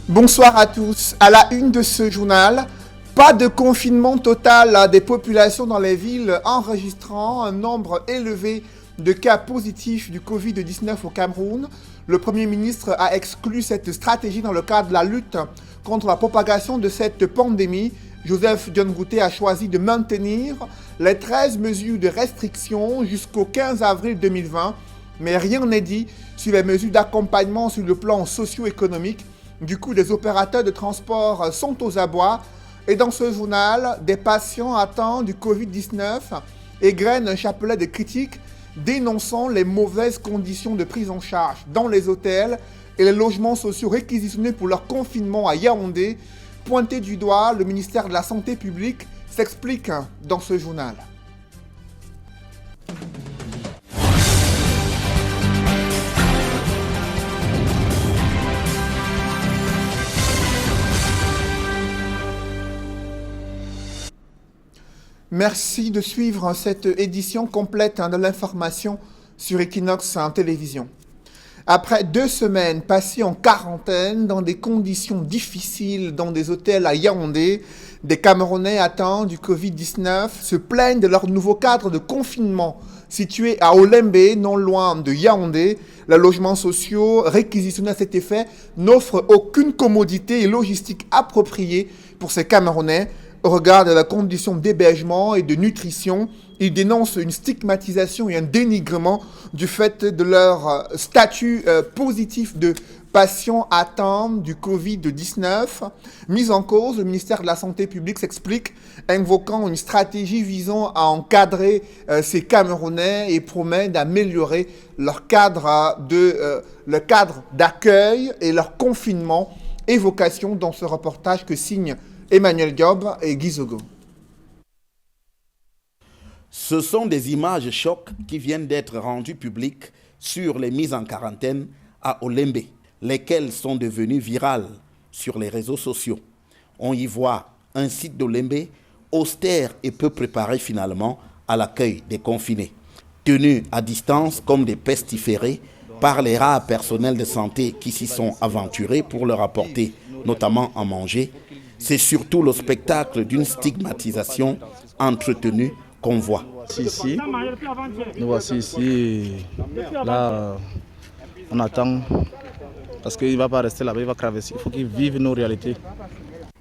Bonsoir à tous. À la une de ce journal, pas de confinement total des populations dans les villes enregistrant un nombre élevé de cas positifs du Covid-19 au Cameroun. Le Premier ministre a exclu cette stratégie dans le cadre de la lutte contre la propagation de cette pandémie. Joseph Dione Ngouté a choisi de maintenir les 13 mesures de restriction jusqu'au 15 avril 2020, mais rien n'est dit sur les mesures d'accompagnement sur le plan socio-économique. Du coup, les opérateurs de transport sont aux abois. Et dans ce journal, des patients atteints du Covid-19 égrènent un chapelet de critiques dénonçant les mauvaises conditions de prise en charge dans les hôtels et les logements sociaux réquisitionnés pour leur confinement à Yaoundé. Pointé du doigt, le ministère de la Santé publique s'explique dans ce journal. Merci de suivre cette édition complète de l'information sur Equinox en télévision. Après 2 semaines passées en quarantaine dans des conditions difficiles dans des hôtels à Yaoundé, des Camerounais atteints du Covid-19 se plaignent de leur nouveau cadre de confinement situé à Olembe, non loin de Yaoundé. Les logements sociaux réquisitionnés à cet effet n'offrent aucune commodité et logistique appropriée pour ces Camerounais. Au regard de la condition d'hébergement et de nutrition, ils dénoncent une stigmatisation et un dénigrement du fait de leur statut positif de patients atteints du Covid-19. Mis en cause, le ministère de la Santé publique s'explique, invoquant une stratégie visant à encadrer ces Camerounais et promet d'améliorer leur cadre d'accueil et leur confinement. Évocation dans ce reportage que signe Emmanuel Diop et Guy Zogo. Ce sont des images chocs qui viennent d'être rendues publiques sur les mises en quarantaine à Olembe, lesquelles sont devenues virales sur les réseaux sociaux. On y voit un site d'Olembe austère et peu préparé finalement à l'accueil des confinés, tenus à distance comme des pestiférés par les rares personnels de santé qui s'y sont aventurés pour leur apporter notamment à manger. C'est surtout le spectacle d'une stigmatisation entretenue qu'on voit. Ici, nous voici ici. Là, on attend parce qu'il ne va pas rester là-bas, il va traverser. Il faut qu'il vive nos réalités.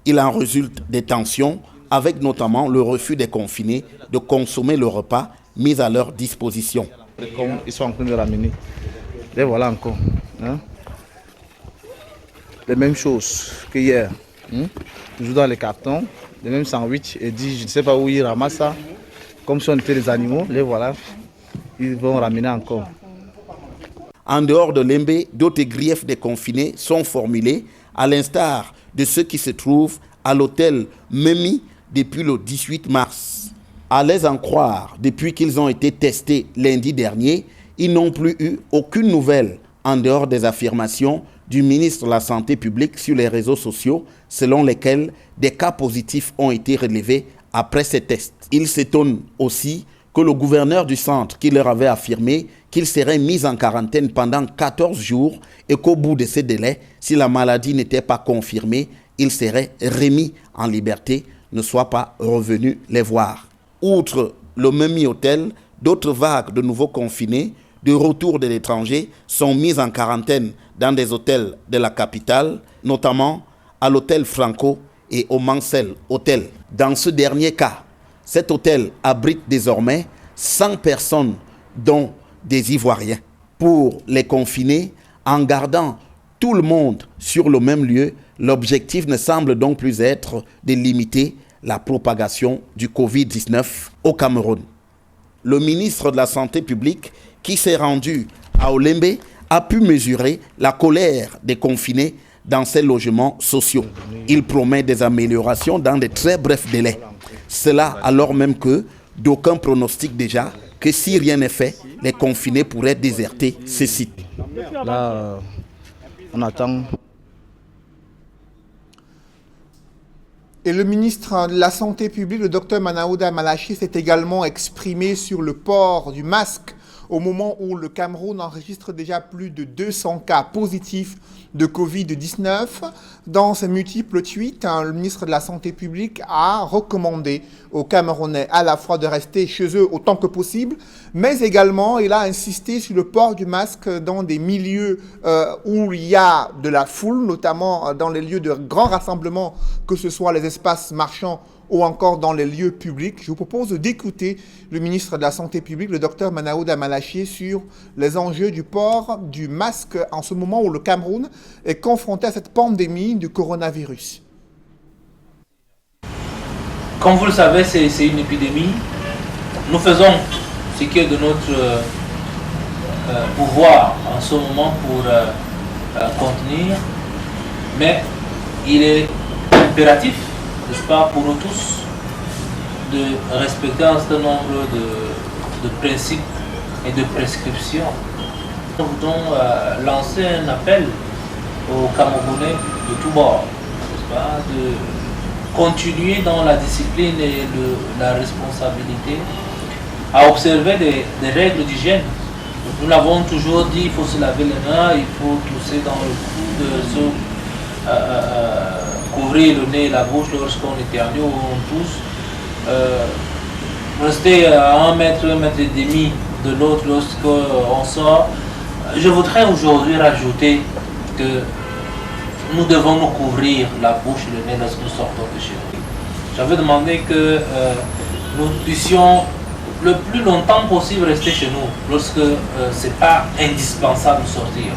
Il en résulte des tensions, avec notamment le refus des confinés de consommer le repas mis à leur disposition. Comme ils sont en train de ramener, les voilà encore. Les mêmes choses qu'hier. Toujours dans les cartons, les mêmes sandwichs, et dit je ne sais pas où ils ramassent ça. Comme si on était des animaux, les voilà, ils vont ramener encore. En dehors de Lembe, d'autres griefs des confinés sont formulés, à l'instar de ceux qui se trouvent à l'hôtel Memi depuis le 18 mars. À les en croire, depuis qu'ils ont été testés lundi dernier, ils n'ont plus eu aucune nouvelle en dehors des affirmations du ministre de la Santé publique sur les réseaux sociaux, selon lesquels des cas positifs ont été relevés après ces tests. Ils s'étonnent aussi que le gouverneur du centre, qui leur avait affirmé qu'il serait mis en quarantaine pendant 14 jours et qu'au bout de ces délais, si la maladie n'était pas confirmée, il serait remis en liberté, ne soit pas revenu les voir. Outre le Memi Hôtel, d'autres vagues de nouveaux confinés de retour de l'étranger sont mises en quarantaine dans des hôtels de la capitale, notamment à l'hôtel Franco et au Mansell Hôtel. Dans ce dernier cas, cet hôtel abrite désormais 100 personnes, dont des Ivoiriens. Pour les confiner, en gardant tout le monde sur le même lieu, l'objectif ne semble donc plus être de limiter la propagation du Covid-19 au Cameroun. Le ministre de la Santé publique, qui s'est rendu à Olembe, a pu mesurer la colère des confinés dans ces logements sociaux. Il promet des améliorations dans de très brefs délais. Cela alors même que d'aucuns pronostiquent déjà que si rien n'est fait, les confinés pourraient déserter ces sites. Là, on attend. Et le ministre de la Santé publique, le docteur Manaouda Malachi, s'est également exprimé sur le port du masque au moment où le Cameroun enregistre déjà plus de 200 cas positifs de Covid-19. Dans ses multiples tweets, le ministre de la Santé publique a recommandé aux Camerounais à la fois de rester chez eux autant que possible, mais également il a insisté sur le port du masque dans des milieux où il y a de la foule, notamment dans les lieux de grands rassemblements, que ce soit les espaces marchands ou encore dans les lieux publics. Je vous propose d'écouter le ministre de la Santé publique, le docteur Manaouda Malachié, sur les enjeux du port du masque en ce moment où le Cameroun est confronté à cette pandémie du coronavirus. Comme vous le savez, c'est une épidémie. Nous faisons ce qui est de notre pouvoir en ce moment pour contenir, mais il est impératif, n'est-ce pas, pour nous tous, de respecter un certain nombre de principes et de prescriptions. Nous voulons lancer un appel aux Camerounais de tous bords, n'est-ce pas, de continuer dans la discipline et la responsabilité, à observer des règles d'hygiène. Nous l'avons toujours dit, il faut se laver les mains, il faut tousser dans le coude, couvrir le nez et la bouche lorsqu'on éternue ou on tousse, rester à 1 mètre, 1 mètre et demi de l'autre lorsqu'on sort. Je voudrais aujourd'hui rajouter que nous devons nous couvrir la bouche et le nez lorsque nous sortons de chez nous. J'avais demandé que nous puissions le plus longtemps possible rester chez nous lorsque ce n'est pas indispensable de sortir.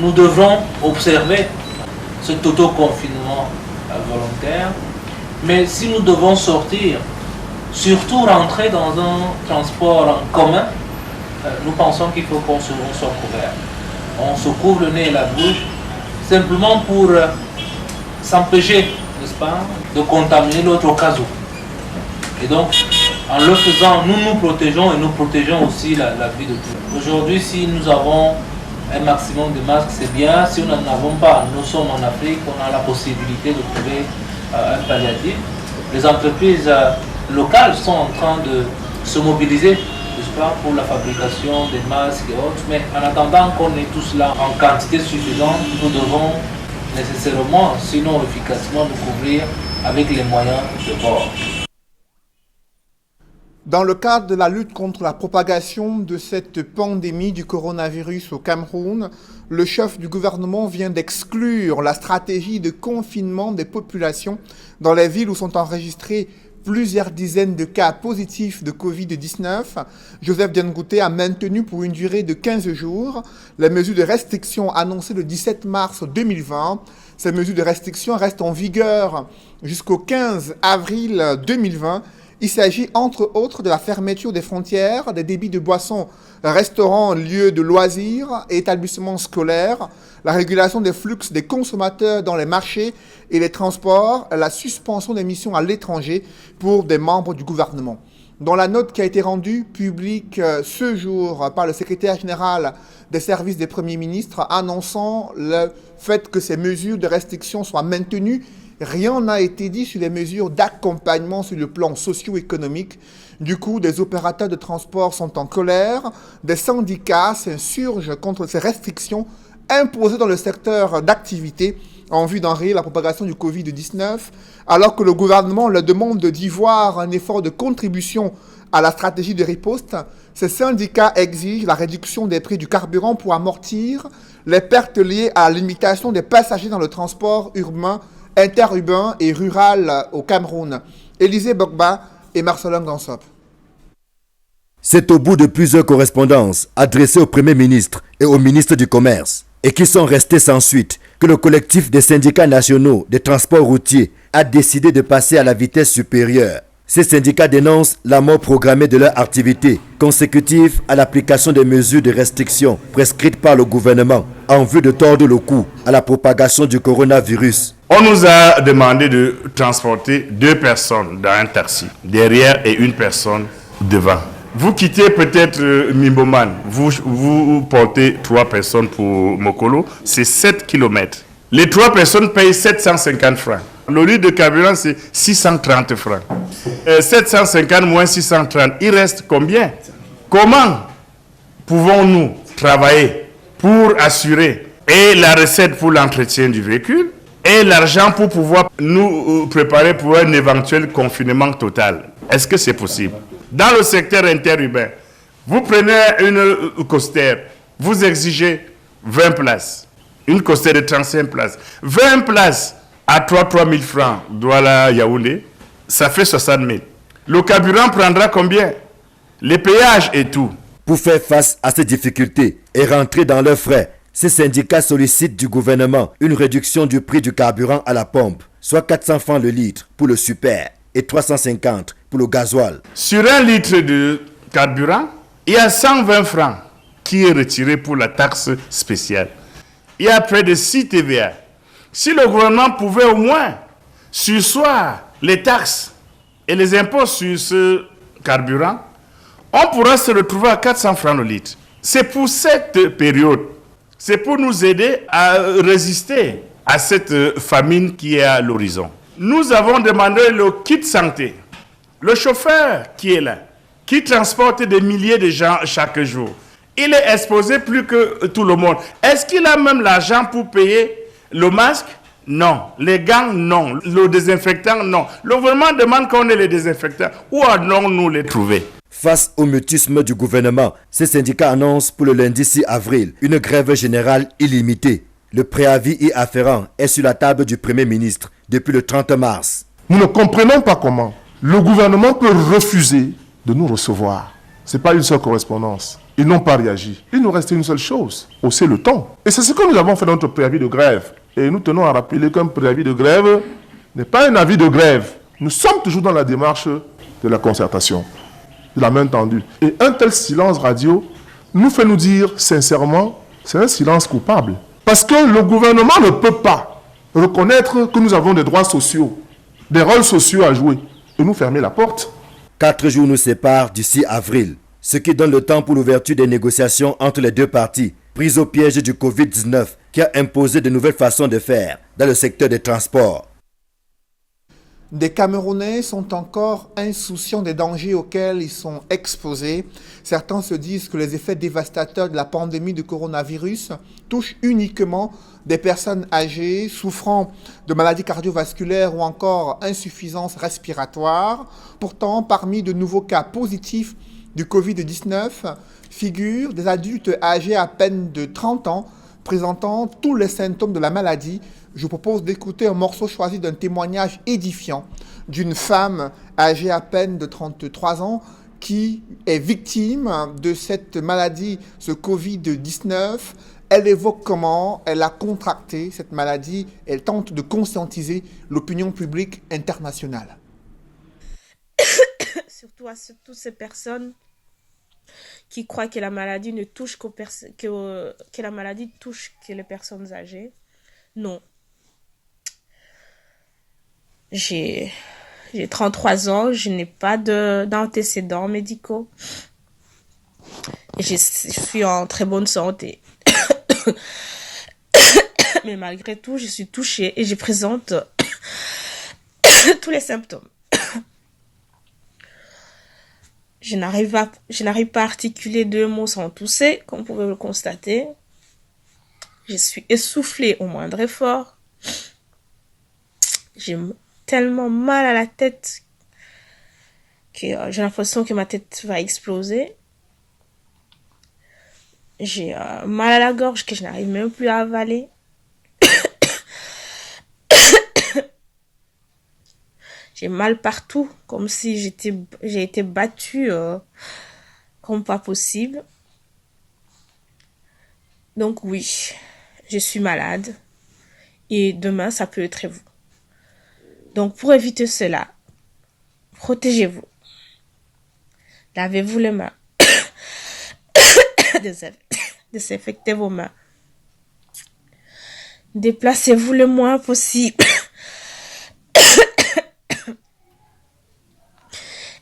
Nous devrons observer cet auto-confinement volontaire, mais si nous devons sortir, surtout rentrer dans un transport en commun, nous pensons qu'il faut qu'on soit couvert. On se couvre le nez et la bouche simplement pour s'empêcher, n'est-ce pas, de contaminer l'autre au cas où. Et donc, en le faisant, nous nous protégeons et nous protégeons aussi la vie de tous. Aujourd'hui, si nous avons un maximum de masques, c'est bien. Si nous n'en avons pas, nous sommes en Afrique, on a la possibilité de trouver un palliatif. Les entreprises locales sont en train de se mobiliser, n'est-ce pas, pour la fabrication des masques et autres. Mais en attendant qu'on ait tout cela en quantité suffisante, nous devons nécessairement, sinon efficacement, nous couvrir avec les moyens de bord. Dans le cadre de la lutte contre la propagation de cette pandémie du coronavirus au Cameroun, le chef du gouvernement vient d'exclure la stratégie de confinement des populations dans les villes où sont enregistrés plusieurs dizaines de cas positifs de Covid-19. Joseph Diangoute a maintenu pour une durée de 15 jours les mesures de restriction annoncées le 17 mars 2020. Ces mesures de restriction restent en vigueur jusqu'au 15 avril 2020. Il s'agit entre autres de la fermeture des frontières, des débits de boissons, restaurants, lieux de loisirs et établissements scolaires, la régulation des flux des consommateurs dans les marchés et les transports, la suspension des missions à l'étranger pour des membres du gouvernement. Dans la note qui a été rendue publique ce jour par le secrétaire général des services des premiers ministres annonçant le fait que ces mesures de restriction soient maintenues, rien n'a été dit sur les mesures d'accompagnement sur le plan socio-économique. Du coup, des opérateurs de transport sont en colère, des syndicats s'insurgent contre ces restrictions imposées dans le secteur d'activité en vue d'enrayer la propagation du Covid-19, alors que le gouvernement leur demande d'y voir un effort de contribution à la stratégie de riposte. Ces syndicats exigent la réduction des prix du carburant pour amortir les pertes liées à la limitation des passagers dans le transport urbain, interurbain et rural au Cameroun. Élisée Bogba et Marcelin Gansop. C'est au bout de plusieurs correspondances adressées au Premier ministre et au ministre du Commerce et qui sont restées sans suite que le collectif des syndicats nationaux des transports routiers a décidé de passer à la vitesse supérieure. Ces syndicats dénoncent la mort programmée de leur activité consécutive à l'application des mesures de restriction prescrites par le gouvernement en vue de tordre le cou à la propagation du coronavirus. On nous a demandé de transporter 2 personnes dans un taxi, derrière et une personne devant. Vous quittez peut-être Mimboman, vous portez 3 personnes pour Mokolo, c'est 7 km. Les 3 personnes payent 750 francs. Le litre de carburant, c'est 630 francs. 750 moins 630, il reste combien? Comment pouvons-nous travailler pour assurer et la recette pour l'entretien du véhicule et l'argent pour pouvoir nous préparer pour un éventuel confinement total? Est-ce que c'est possible? Dans le secteur interurbain, vous prenez une coaster, vous exigez 20 places, une coaster de 35 places. 20 places à 3 000 francs, Douala, Yaoundé, ça fait 60 000. Le carburant prendra combien? Les péages et tout. Pour faire face à ces difficultés et rentrer dans leurs frais, ces syndicats sollicitent du gouvernement une réduction du prix du carburant à la pompe, soit 400 francs le litre pour le super et 350 pour le gasoil. Sur un litre de carburant, il y a 120 francs qui est retiré pour la taxe spéciale. Il y a près de 6 TVA. Si le gouvernement pouvait au moins surseoir les taxes et les impôts sur ce carburant, on pourra se retrouver à 400 francs le litre. C'est pour cette période, c'est pour nous aider à résister à cette famine qui est à l'horizon. Nous avons demandé le kit santé. Le chauffeur qui est là, qui transporte des milliers de gens chaque jour, il est exposé plus que tout le monde. Est-ce qu'il a même l'argent pour payer le masque? Non. Les gants? Non. Le désinfectant? Non. Le gouvernement demande qu'on ait les désinfectants. Où allons-nous les trouver? Face au mutisme du gouvernement, ces syndicats annoncent pour le lundi 6 avril une grève générale illimitée. Le préavis y afférent est sur la table du Premier ministre depuis le 30 mars. Nous ne comprenons pas comment le gouvernement peut refuser de nous recevoir. Ce n'est pas une seule correspondance. Ils n'ont pas réagi. Il nous reste une seule chose, hausser le ton. Et c'est ce que nous avons fait dans notre préavis de grève. Et nous tenons à rappeler qu'un préavis de grève n'est pas un avis de grève. Nous sommes toujours dans la démarche de la concertation, de la main tendue. Et un tel silence radio nous fait nous dire sincèrement, c'est un silence coupable. Parce que le gouvernement ne peut pas reconnaître que nous avons des droits sociaux, des rôles sociaux à jouer, et nous fermer la porte. 4 jours nous séparent du 6 avril, ce qui donne le temps pour l'ouverture des négociations entre les deux parties, prises au piège du Covid-19 qui a imposé de nouvelles façons de faire dans le secteur des transports. Des Camerounais sont encore insouciants des dangers auxquels ils sont exposés. Certains se disent que les effets dévastateurs de la pandémie de coronavirus touchent uniquement des personnes âgées, souffrant de maladies cardiovasculaires ou encore insuffisance respiratoire. Pourtant, parmi de nouveaux cas positifs du Covid-19 figurent des adultes âgés à peine de 30 ans présentant tous les symptômes de la maladie. Je vous propose d'écouter un morceau choisi d'un témoignage édifiant d'une femme âgée à peine de 33 ans qui est victime de cette maladie, ce Covid-19. Elle évoque comment elle a contracté cette maladie. Elle tente de conscientiser l'opinion publique internationale. Surtout à toutes ces personnes qui croient que la maladie ne touche que la maladie touche que les personnes âgées. Non. J'ai 33 ans, je n'ai pas d'antécédents médicaux. Et je suis en très bonne santé. Mais malgré tout, je suis touchée et je présente tous les symptômes. Je n'arrive pas à articuler 2 mots sans tousser, comme vous pouvez le constater. Je suis essoufflée au moindre effort. J'ai tellement mal à la tête que j'ai l'impression que ma tête va exploser. J'ai mal à la gorge que je n'arrive même plus à avaler. J'ai mal partout, comme si j'ai été battue comme pas possible. Donc oui, je suis malade. Et demain, ça peut être vous. Donc pour éviter cela, protégez-vous. Lavez-vous les mains. Désinfectez vos mains. Déplacez-vous le moins possible.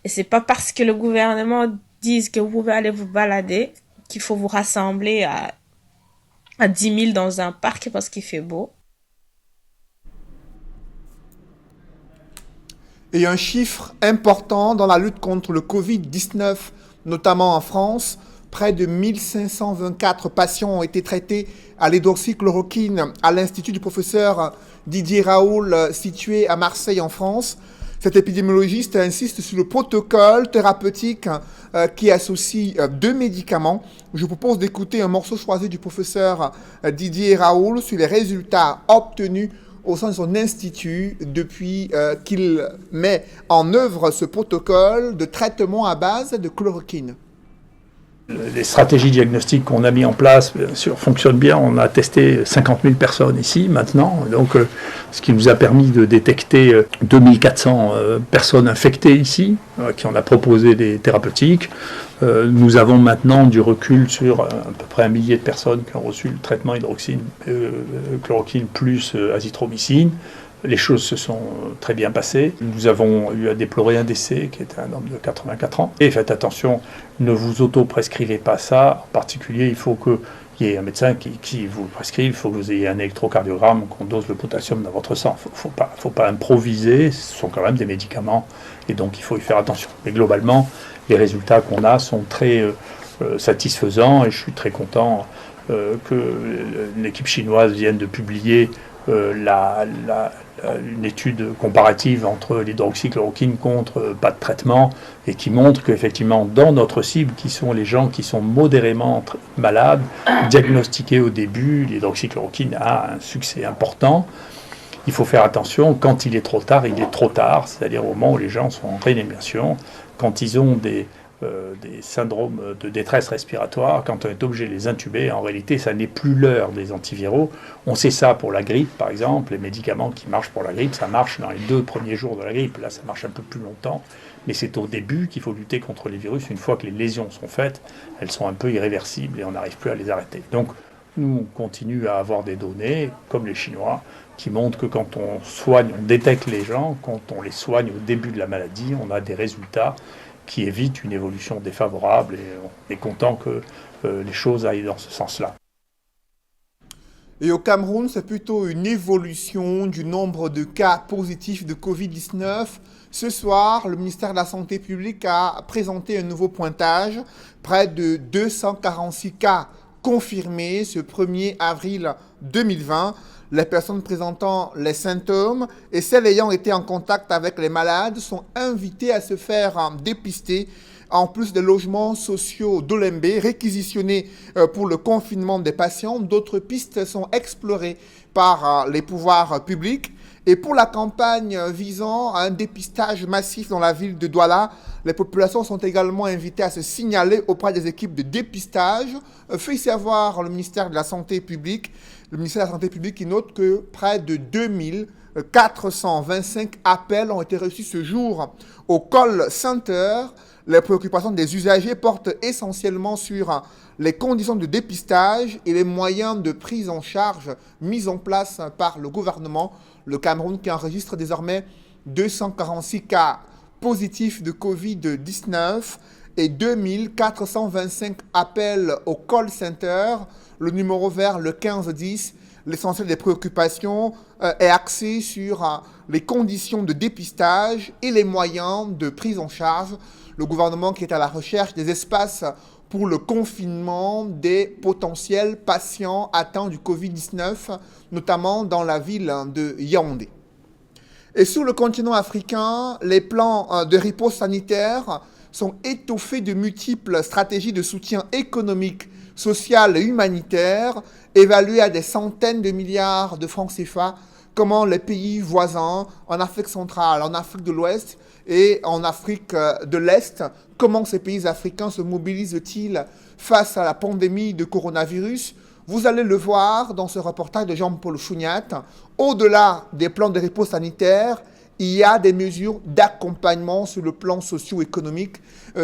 Et c'est pas parce que le gouvernement dit que vous pouvez aller vous balader qu'il faut vous rassembler à 10 000 dans un parc parce qu'il fait beau. Et un chiffre important dans la lutte contre le Covid-19, notamment en France, près de 1524 patients ont été traités à l'hydroxychloroquine à l'Institut du professeur Didier Raoul, situé à Marseille en France. Cet épidémiologiste insiste sur le protocole thérapeutique qui associe 2 médicaments. Je vous propose d'écouter un morceau choisi du professeur Didier Raoul sur les résultats obtenus au sein de son institut depuis qu'il met en œuvre ce protocole de traitement à base de chloroquine. Les stratégies diagnostiques qu'on a mis en place, bien sûr, fonctionnent bien. On a testé 50 000 personnes ici, maintenant. Donc, ce qui nous a permis de détecter 2400 personnes infectées ici, qui on a proposé des thérapeutiques. Nous avons maintenant du recul sur à peu près 1 millier de personnes qui ont reçu le traitement hydroxychloroquine plus azithromycine. Les choses se sont très bien passées. Nous avons eu à déplorer un décès qui était un homme de 84 ans. Et faites attention, ne vous auto-prescrivez pas ça. En particulier, il faut qu'il y ait un médecin qui vous prescrive. Il faut que vous ayez un électrocardiogramme, qu'on dose le potassium dans votre sang. Il ne faut pas improviser. Ce sont quand même des médicaments. Et donc, il faut y faire attention. Mais globalement, les résultats qu'on a sont très satisfaisants. Et je suis très content que l'équipe chinoise vienne de publier une étude comparative entre l'hydroxychloroquine contre pas de traitement et qui montre qu'effectivement dans notre cible, qui sont les gens qui sont modérément malades, diagnostiqués au début, l'hydroxychloroquine a un succès important. Il faut faire attention, quand il est trop tard, c'est-à-dire au moment où les gens sont en réanimation, quand ils ont des syndromes de détresse respiratoire, quand on est obligé de les intuber, en réalité, ça n'est plus l'heure des antiviraux. On sait ça pour la grippe, par exemple. Les médicaments qui marchent pour la grippe, ça marche dans les 2 premiers jours de la grippe. Là, ça marche un peu plus longtemps. Mais c'est au début qu'il faut lutter contre les virus. Une fois que les lésions sont faites, elles sont un peu irréversibles et on n'arrive plus à les arrêter. Donc, nous, on continue à avoir des données, comme les Chinois, qui montrent que quand on soigne, on détecte les gens, quand on les soigne au début de la maladie, on a des résultats qui évite une évolution défavorable et on est content que les choses aillent dans ce sens-là. Et au Cameroun, c'est plutôt une évolution du nombre de cas positifs de Covid-19. Ce soir, le ministère de la Santé publique a présenté un nouveau pointage, près de 246 cas confirmés ce 1er avril 2020. Les personnes présentant les symptômes et celles ayant été en contact avec les malades sont invitées à se faire dépister. En plus des logements sociaux d'Olembe réquisitionnés pour le confinement des patients, d'autres pistes sont explorées par les pouvoirs publics. Et pour la campagne visant à un dépistage massif dans la ville de Douala, les populations sont également invitées à se signaler auprès des équipes de dépistage. Fait savoir le ministère de la Santé publique. Le ministère de la Santé publique qui note que près de 2425 appels ont été reçus ce jour au call center. Les préoccupations des usagers portent essentiellement sur les conditions de dépistage et les moyens de prise en charge mis en place par le gouvernement. Le Cameroun qui enregistre désormais 246 cas positifs de Covid-19 et 2425 appels au call center. Le numéro vert, le 1510, l'essentiel des préoccupations est axé sur les conditions de dépistage et les moyens de prise en charge. Le gouvernement qui est à la recherche des espaces pour le confinement des potentiels patients atteints du Covid-19, notamment dans la ville de Yaoundé. Et sur le continent africain, les plans de riposte sanitaire sont étoffés de multiples stratégies de soutien économique, social et humanitaire, évaluées à des centaines de milliards de francs CFA. Comment les pays voisins, en Afrique centrale, en Afrique de l'Ouest et en Afrique de l'Est, comment ces pays africains se mobilisent-ils face à la pandémie de coronavirus? Vous allez le voir dans ce reportage de Jean-Paul Chouniat. Au-delà des plans de riposte sanitaire, il y a des mesures d'accompagnement sur le plan socio-économique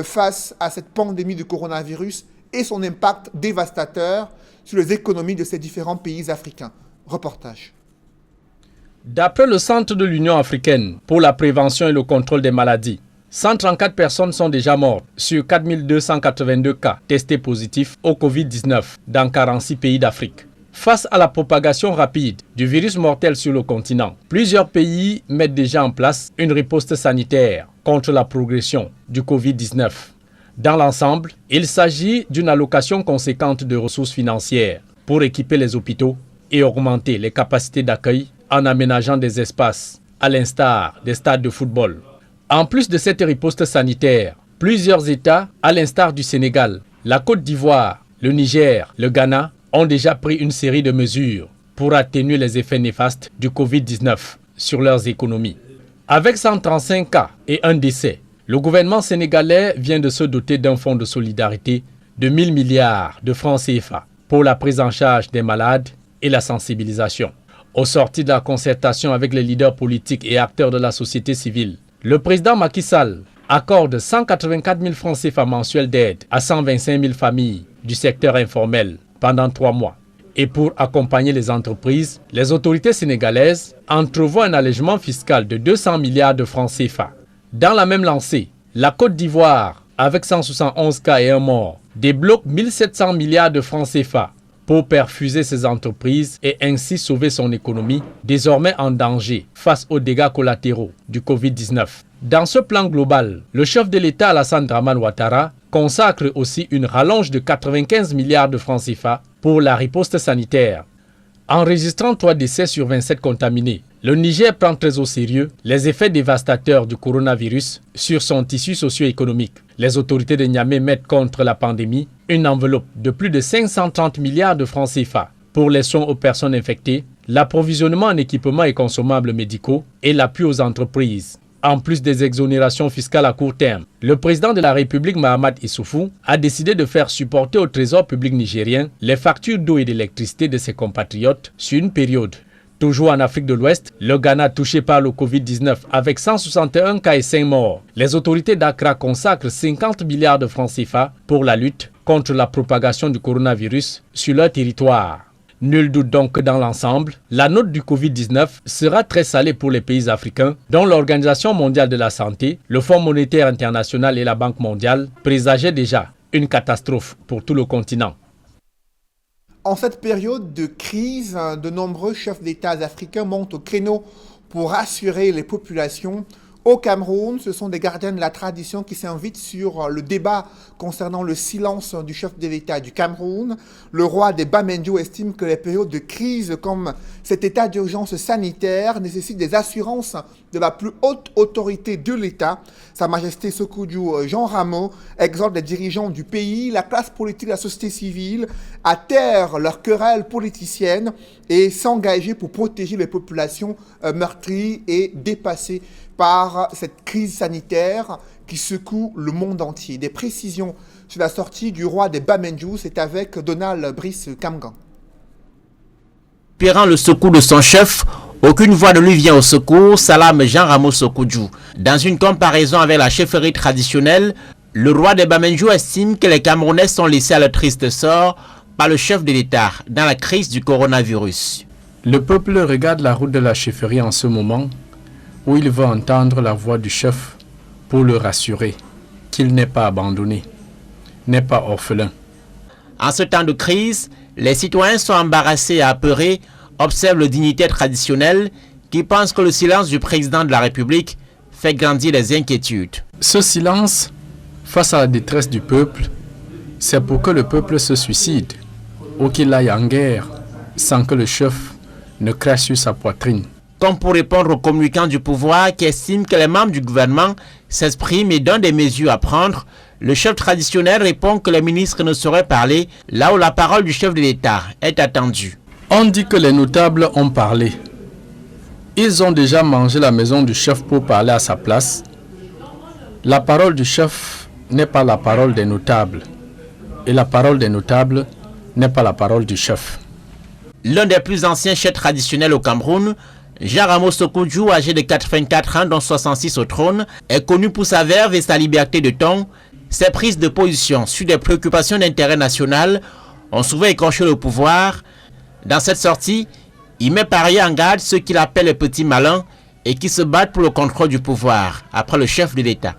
face à cette pandémie de coronavirus et son impact dévastateur sur les économies de ces différents pays africains. Reportage. D'après le Centre de l'Union africaine pour la prévention et le contrôle des maladies, 134 personnes sont déjà mortes sur 4282 cas testés positifs au Covid-19 dans 46 pays d'Afrique. Face à la propagation rapide du virus mortel sur le continent, plusieurs pays mettent déjà en place une riposte sanitaire contre la progression du Covid-19. Dans l'ensemble, il s'agit d'une allocation conséquente de ressources financières pour équiper les hôpitaux et augmenter les capacités d'accueil en aménageant des espaces, à l'instar des stades de football. En plus de cette riposte sanitaire, plusieurs États, à l'instar du Sénégal, la Côte d'Ivoire, le Niger, le Ghana, ont déjà pris une série de mesures pour atténuer les effets néfastes du Covid-19 sur leurs économies. Avec 135 cas et un décès, le gouvernement sénégalais vient de se doter d'un fonds de solidarité de 1000 milliards de francs CFA pour la prise en charge des malades et la sensibilisation. Au sorti de la concertation avec les leaders politiques et acteurs de la société civile, le président Macky Sall accorde 184 000 francs CFA mensuels d'aide à 125 000 familles du secteur informel pendant 3 mois. Et pour accompagner les entreprises, les autorités sénégalaises entrevoient un allègement fiscal de 200 milliards de francs CFA. Dans la même lancée, la Côte d'Ivoire, avec 171 cas et un mort, débloque 1700 milliards de francs CFA pour perfuser ses entreprises et ainsi sauver son économie, désormais en danger face aux dégâts collatéraux du Covid-19. Dans ce plan global, le chef de l'État Alassane Dramane Ouattara consacre aussi une rallonge de 95 milliards de francs CFA pour la riposte sanitaire. Enregistrant 3 décès sur 27 contaminés, le Niger prend très au sérieux les effets dévastateurs du coronavirus sur son tissu socio-économique. Les autorités de Niamey mettent contre la pandémie une enveloppe de plus de 530 milliards de francs CFA pour les soins aux personnes infectées, l'approvisionnement en équipements et consommables médicaux et l'appui aux entreprises. En plus des exonérations fiscales à court terme, le président de la République, Mahamat Issoufou, a décidé de faire supporter au Trésor public nigérien les factures d'eau et d'électricité de ses compatriotes sur une période. Toujours en Afrique de l'Ouest, le Ghana touché par le Covid-19 avec 161 cas et 5 morts. Les autorités d'Accra consacrent 50 milliards de francs CFA pour la lutte contre la propagation du coronavirus sur leur territoire. Nul doute donc que dans l'ensemble, la note du Covid-19 sera très salée pour les pays africains, dont l'Organisation mondiale de la santé, le Fonds monétaire international et la Banque mondiale présageaient déjà une catastrophe pour tout le continent. En cette période de crise, de nombreux chefs d'État africains montent au créneau pour rassurer les populations. Au Cameroun, ce sont des gardiens de la tradition qui s'invitent sur le débat concernant le silence du chef de l'État du Cameroun. Le roi des Bamendjo estime que les périodes de crise comme cet état d'urgence sanitaire nécessitent des assurances de la plus haute autorité de l'État. Sa Majesté Sékou Jean Ramo exhorte les dirigeants du pays, la classe politique, la société civile à taire leurs querelles politiciennes et s'engager pour protéger les populations meurtries et dépassées par cette crise sanitaire qui secoue le monde entier. Des précisions sur la sortie du roi des Bamendjo, c'est avec Donald Brice Kamgan. Espérant le secours de son chef, aucune voix ne lui vient au secours, s'alarme Jean Ramo Sékou. Dans une comparaison avec la chefferie traditionnelle, le roi des Bamendjo estime que les Camerounais sont laissés à leur triste sort par le chef de l'État dans la crise du coronavirus. Le peuple regarde la route de la chefferie en ce moment, où il veut entendre la voix du chef pour le rassurer qu'il n'est pas abandonné, n'est pas orphelin. En ce temps de crise, les citoyens sont embarrassés et apeurés, observe le dignitaire traditionnel qui pense que le silence du président de la République fait grandir les inquiétudes. Ce silence, face à la détresse du peuple, c'est pour que le peuple se suicide ou qu'il aille en guerre sans que le chef ne crache sur sa poitrine. Comme pour répondre aux communicants du pouvoir qui estiment que les membres du gouvernement s'expriment et donnent des mesures à prendre, le chef traditionnel répond que les ministres ne sauraient parler là où la parole du chef de l'État est attendue. On dit que les notables ont parlé. Ils ont déjà mangé la maison du chef pour parler à sa place. La parole du chef n'est pas la parole des notables. Et la parole des notables n'est pas la parole du chef. L'un des plus anciens chefs traditionnels au Cameroun, Jean Ramo Sékou, âgé de 84 ans, dont 66 au trône, est connu pour sa verve et sa liberté de ton. Ses prises de position sur des préoccupations d'intérêt national ont souvent écorché le pouvoir. Dans cette sortie, il met par ailleurs en garde ceux qu'il appelle les petits malins et qui se battent pour le contrôle du pouvoir, après le chef de l'État.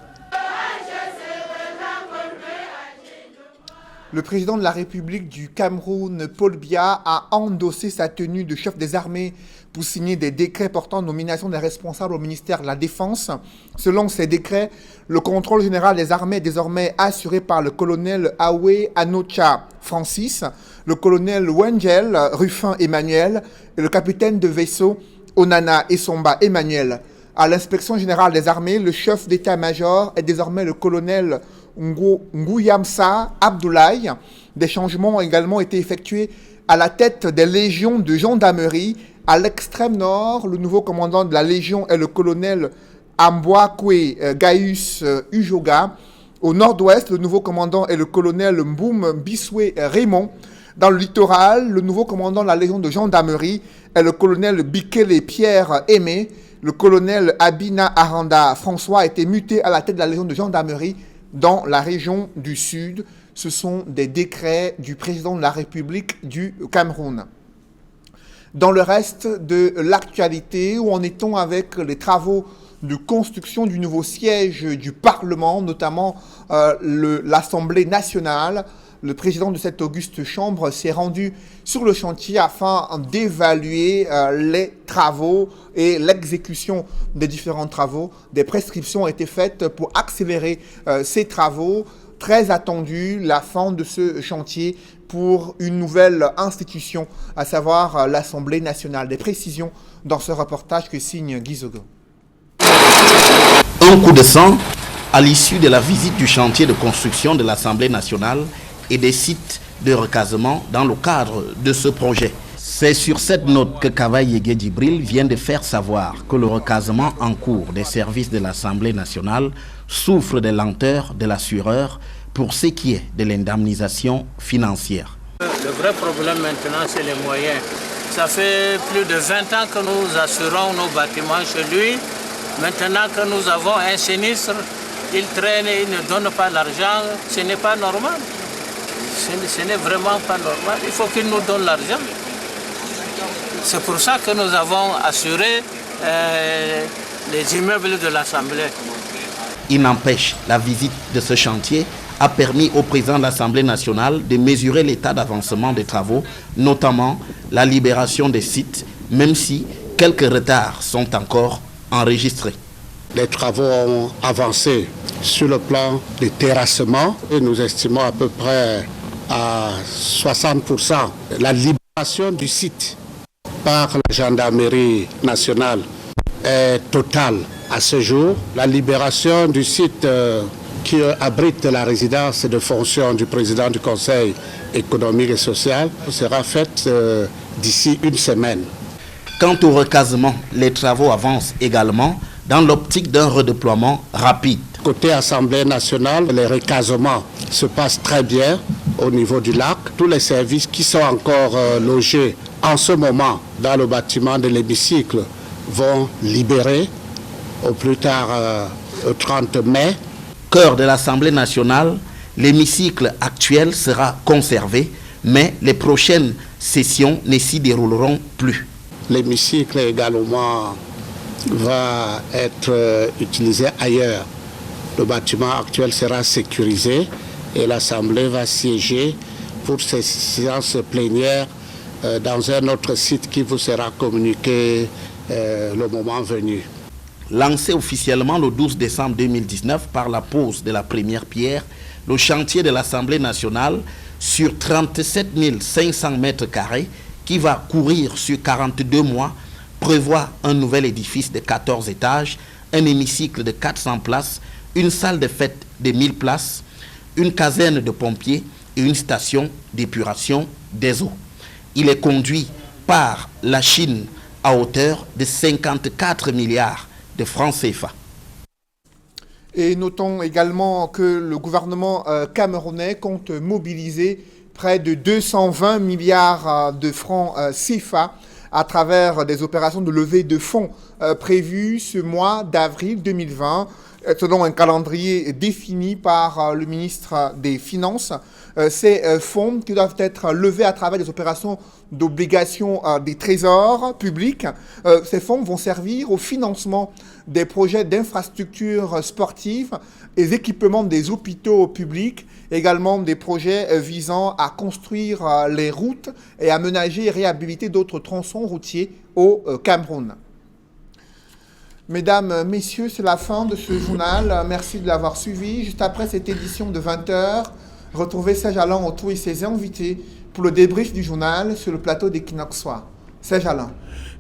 Le président de la République du Cameroun, Paul Biya, a endossé sa tenue de chef des armées pour signer des décrets portant nomination des responsables au ministère de la Défense. Selon ces décrets, le contrôle général des armées est désormais assuré par le colonel Awe Anocha Francis, le colonel Wengel Ruffin Emmanuel et le capitaine de vaisseau Onana Essomba Emmanuel. À l'inspection générale des armées, le chef d'état-major est désormais le colonel Nguyamsa Abdoulaye. Des changements ont également été effectués à la tête des légions de gendarmerie. À l'extrême nord, le nouveau commandant de la légion est le colonel Ambwakwe Gaius Ujoga. Au nord-ouest, le nouveau commandant est le colonel Mboum Biswe Raymond. Dans le littoral, le nouveau commandant de la légion de gendarmerie est le colonel Bikele Pierre Aimé. Le colonel Abina Aranda François a été muté à la tête de la légion de gendarmerie dans la région du Sud. Ce sont des décrets du président de la République du Cameroun. Dans le reste de l'actualité, où en est-on avec les travaux de construction du nouveau siège du Parlement, notamment l'Assemblée nationale? Le président de cette auguste chambre s'est rendu sur le chantier afin d'évaluer les travaux et l'exécution des différents travaux. Des prescriptions ont été faites pour accélérer ces travaux. Très attendu, la fin de ce chantier pour une nouvelle institution, à savoir l'Assemblée nationale. Des précisions dans ce reportage que signe Guy Zogo. Un coup de sang à l'issue de la visite du chantier de construction de l'Assemblée nationale et des sites de recasement dans le cadre de ce projet. C'est sur cette note que Kavaye Yege Djibril vient de faire savoir que le recasement en cours des services de l'Assemblée nationale souffre des lenteurs de l'assureur pour ce qui est de l'indemnisation financière. Le vrai problème maintenant, c'est les moyens. Ça fait plus de 20 ans que nous assurons nos bâtiments chez lui. Maintenant que nous avons un sinistre, il traîne et il ne donne pas l'argent. Ce n'est pas normal. Ce n'est vraiment pas normal. Il faut qu'il nous donne l'argent. C'est pour ça que nous avons assuré les immeubles de l'Assemblée. Il n'empêche, la visite de ce chantier a permis au président de l'Assemblée nationale de mesurer l'état d'avancement des travaux, notamment la libération des sites, même si quelques retards sont encore enregistrés. Les travaux ont avancé sur le plan du terrassement et nous estimons à peu près à 60%. La libération du site par la gendarmerie nationale est totale à ce jour. La libération du site qui abrite la résidence de fonction du président du Conseil économique et social sera faite d'ici une semaine. Quant au recasement, les travaux avancent également dans l'optique d'un redéploiement rapide. Côté Assemblée nationale, les recasements se passent très bien au niveau du lac. Tous les services qui sont encore logés en ce moment dans le bâtiment de l'hémicycle vont libérer au plus tard le 30 mai. Cœur de l'Assemblée nationale, l'hémicycle actuel sera conservé, mais les prochaines sessions ne s'y dérouleront plus. L'hémicycle également va être utilisé ailleurs. Le bâtiment actuel sera sécurisé et l'Assemblée va siéger pour ces séances plénières dans un autre site qui vous sera communiqué le moment venu. Lancé officiellement le 12 décembre 2019 par la pose de la première pierre, le chantier de l'Assemblée nationale sur 37 500 mètres carrés qui va courir sur 42 mois prévoit un nouvel édifice de 14 étages, un hémicycle de 400 places, une salle de fête de 1000 places, une caserne de pompiers et une station d'épuration des eaux. Il est conduit par la Chine à hauteur de 54 milliards de francs CFA. Et notons également que le gouvernement camerounais compte mobiliser près de 220 milliards de francs CFA à travers des opérations de levée de fonds prévues ce mois d'avril 2020. selon un calendrier défini par le ministre des Finances. Ces fonds qui doivent être levés à travers des opérations d'obligation des trésors publics. Ces fonds vont servir au financement des projets d'infrastructures sportives, des équipements des hôpitaux publics, également des projets visant à construire les routes et aménager et réhabiliter d'autres tronçons routiers au Cameroun. Mesdames, Messieurs, c'est la fin de ce journal. Merci de l'avoir suivi. Juste après cette édition de 20h, retrouvez Serge Alain autour et ses invités pour le débrief du journal sur le plateau d'Equinox Soir. Serge Alain.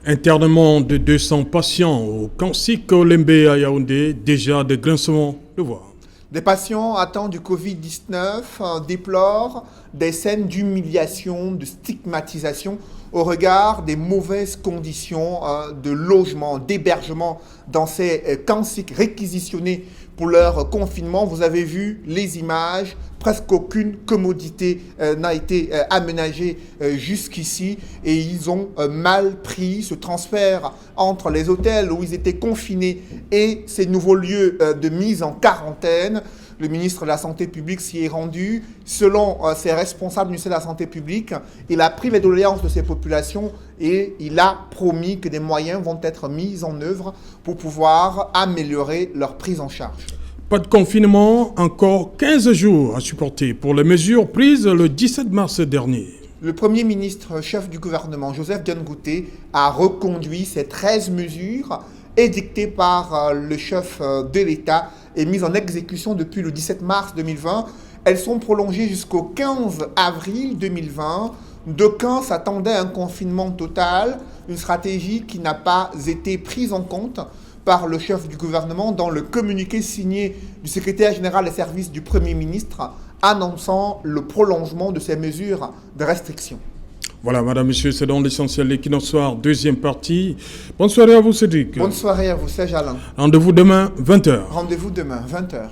Internement de 200 patients au Kansik Lembe à Yaoundé, déjà de grincements de voix. Des patients atteints du Covid-19 déplorent des scènes d'humiliation, de stigmatisation au regard des mauvaises conditions de logement, d'hébergement dans ces Kansiks réquisitionnés pour leur confinement. Vous avez vu les images, presque aucune commodité n'a été aménagée jusqu'ici et ils ont mal pris ce transfert entre les hôtels où ils étaient confinés et ces nouveaux lieux de mise en quarantaine. Le ministre de la Santé publique s'y est rendu. Selon ses responsables du ministère de la Santé publique, il a pris les doléances de ces populations et il a promis que des moyens vont être mis en œuvre pour pouvoir améliorer leur prise en charge. Pas de confinement, encore 15 jours à supporter pour les mesures prises le 17 mars dernier. Le Premier ministre, chef du gouvernement, Joseph Dione Ngouté, a reconduit ces 13 mesures édictées par le chef de l'État et mises en exécution depuis le 17 mars 2020. Elles sont prolongées jusqu'au 15 avril 2020. D'aucuns s'attendaient à un confinement total, une stratégie qui n'a pas été prise en compte par le chef du gouvernement dans le communiqué signé du secrétaire général des services du Premier ministre annonçant le prolongement de ces mesures de restriction. Voilà, madame, monsieur, c'est donc l'essentiel de l'Equinox Soir, deuxième partie. Bonne soirée à vous, Cédric. Bonne soirée à vous, Serge Alain. Rendez-vous demain, 20h. Rendez-vous demain, 20h.